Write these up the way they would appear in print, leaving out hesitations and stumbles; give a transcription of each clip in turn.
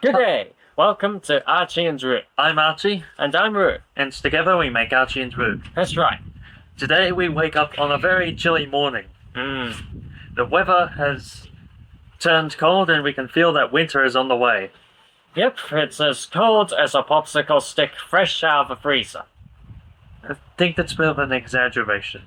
Good day. Welcome to Archie and Roo. I'm Archie, And I'm Roo. and together we make Archie and Roo. That's right. Today we wake up on a very chilly morning. The weather has turned cold and we can feel that winter is on the way. Yep, it's as cold as a popsicle stick fresh out of the freezer. I think that's a bit of an exaggeration.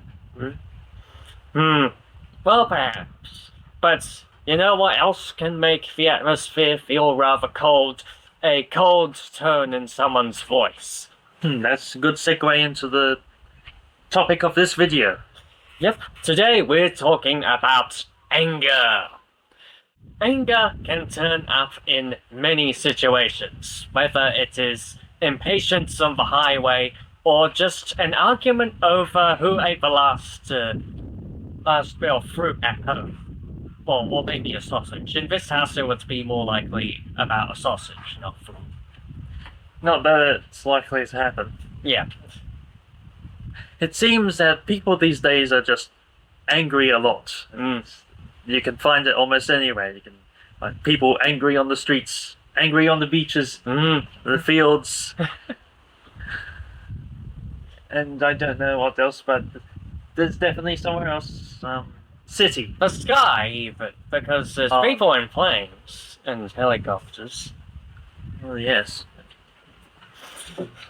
Well, perhaps. But you know what else can make the atmosphere feel rather cold? A cold tone in someone's voice. That's a good segue into the topic of this video. Yep, today we're talking about anger. Anger can turn up in many situations, whether it is impatience on the highway or just an argument over who ate the last bit of fruit at home. Or maybe a sausage. In this house, it would be more likely about a sausage, not fruit. Not that it's likely to happen. Yeah. It seems that people these days are just angry a lot. You can find it almost anywhere. You can find people angry on the streets, angry on the beaches, the fields. And I don't know what else, but there's definitely somewhere else. City. The sky, even, because there's people in planes and helicopters. Oh, yes.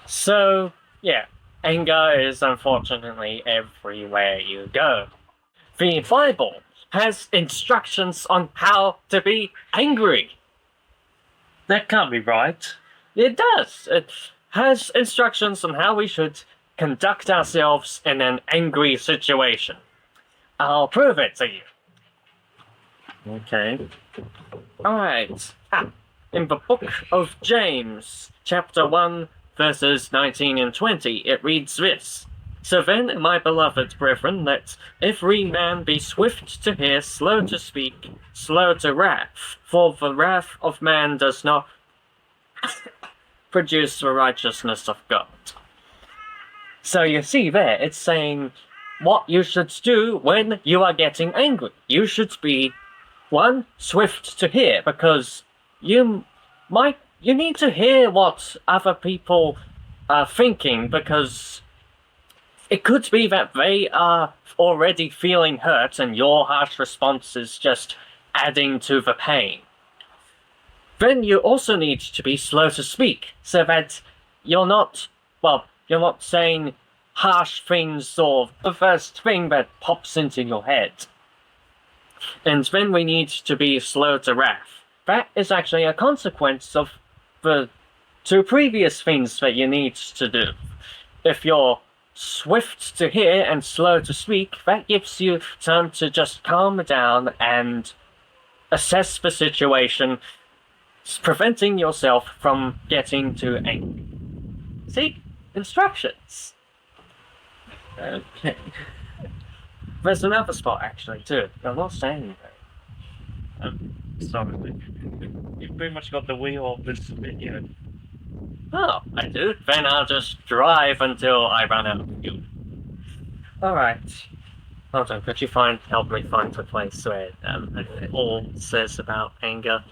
So, yeah, anger is unfortunately everywhere you go. The Bible has instructions on how to be angry. That can't be right. It does. It has instructions on how we should conduct ourselves in an angry situation. I'll prove it to you. Okay. Alright. In the book of James, chapter 1, verses 19 and 20, it reads this. So then, my beloved brethren, let every man be swift to hear, slow to speak, slow to wrath, for the wrath of man does not produce the righteousness of God. So you see there, it's saying what you should do when you are getting angry. You should be, one, swift to hear, because you need to hear what other people are thinking, because it could be that they are already feeling hurt and your harsh response is just adding to the pain. Then you also need to be slow to speak, so that you're not saying harsh things or the first thing that pops into your head. And then we need to be slow to wrath. That is actually a consequence of the two previous things that you need to do. If you're swift to hear and slow to speak, that gives you time to just calm down and assess the situation, preventing yourself from getting too angry. See? Instructions. Okay. There's another spot actually too. I'm not saying that. Sorry. You've pretty much got the wheel of this video. Oh, I do? Then I'll just drive until I run out of fuel. Alright. Hold on, could you help me find the place where it all says about anger?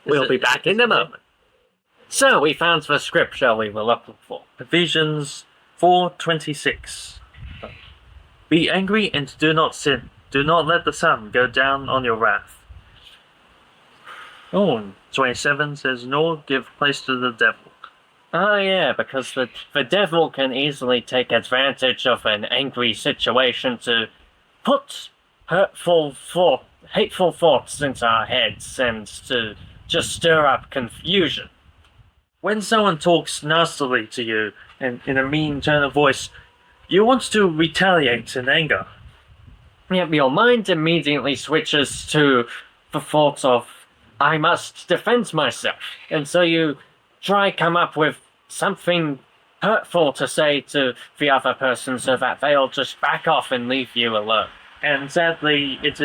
We'll be back in a moment. So, we found the scripture we were looking for. Ephesians 4:26. Be angry and do not sin. Do not let the sun go down on your wrath. 27 says, nor give place to the devil. Oh yeah, because the devil can easily take advantage of an angry situation to put hateful thoughts into our heads and to just stir up confusion. When someone talks nastily to you and in a mean tone of voice, you want to retaliate in anger. Yep, your mind immediately switches to the thought of, I must defend myself. And so you try come up with something hurtful to say to the other person so that they'll just back off and leave you alone. And sadly, it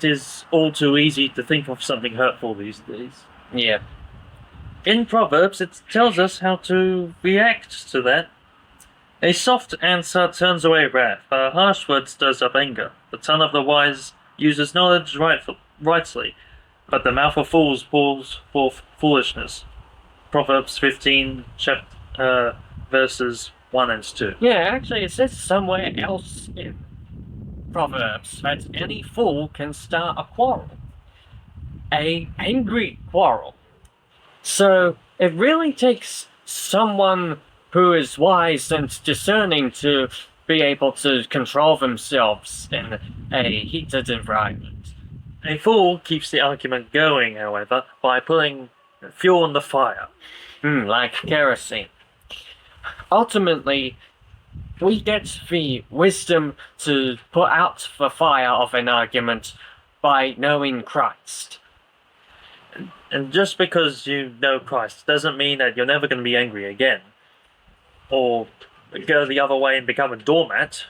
is all too easy to think of something hurtful these days. Yeah. In Proverbs, it tells us how to react to that. A soft answer turns away wrath, but a harsh word stirs up anger. The tongue of the wise uses knowledge rightly, but the mouth of fools pours forth foolishness. Proverbs 15, verses 1 and 2. Yeah, actually, it says somewhere else in Proverbs that any fool can start a quarrel. An angry quarrel. So it really takes someone who is wise and discerning to be able to control themselves in a heated environment. A fool keeps the argument going, however, by putting fuel on the fire. Like kerosene. Ultimately, we get the wisdom to put out the fire of an argument by knowing Christ. And just because you know Christ doesn't mean that you're never going to be angry again. Or go the other way and become a doormat.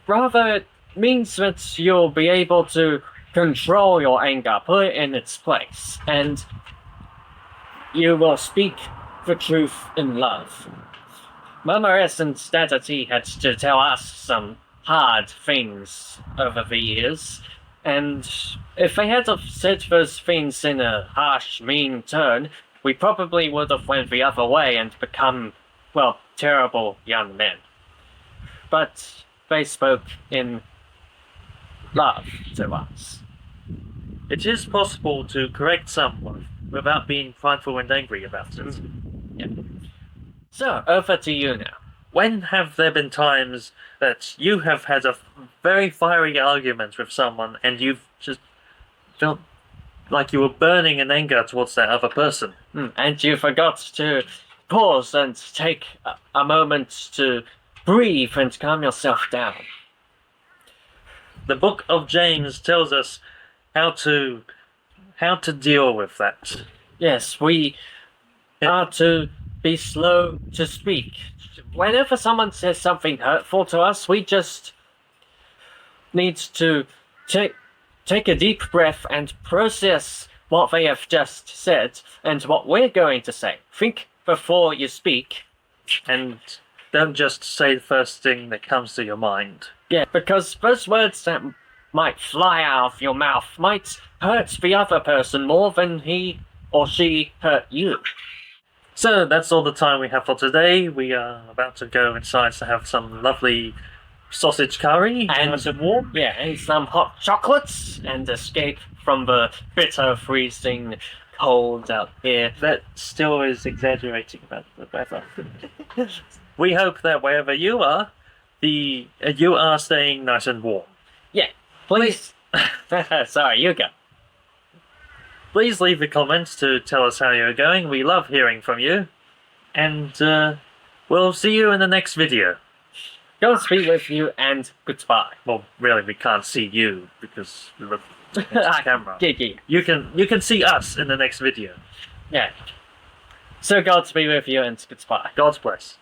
Rather, it means that you'll be able to control your anger, put it in its place, and you will speak the truth in love. Mama S and Dada T had to tell us some hard things over the years, and if they had have said those things in a harsh, mean tone, we probably would have went the other way and become, well, terrible young men. But they spoke in love to us. It is possible to correct someone without being prideful and angry about it. Yeah. So, over to you now. When have there been times that you have had a very fiery argument with someone and you've just felt like you were burning in anger towards that other person? And you forgot to pause and take a moment to breathe and calm yourself down. The book of James tells us how to deal with that. Yes, we are to be slow to speak. Whenever someone says something hurtful to us, we just need to take a deep breath and process what they have just said and what we're going to say. Think before you speak. And don't just say the first thing that comes to your mind. Yeah, because those words that might fly out of your mouth might hurt the other person more than he or she hurt you. So that's all the time we have for today. We are about to go inside to have some lovely sausage curry. Nice and warm. Yeah, and some hot chocolates and escape from the bitter freezing cold out here. That still is exaggerating about the weather. We hope that wherever you are, you are staying nice and warm. Yeah, please. Sorry, you go. Please leave the comments to tell us how you're going. We love hearing from you. And we'll see you in the next video. God speak with you and goodbye. Well, really, we can't see you because we look at the camera. Yeah. You can see us in the next video. Yeah. So God be with you and goodbye. God bless.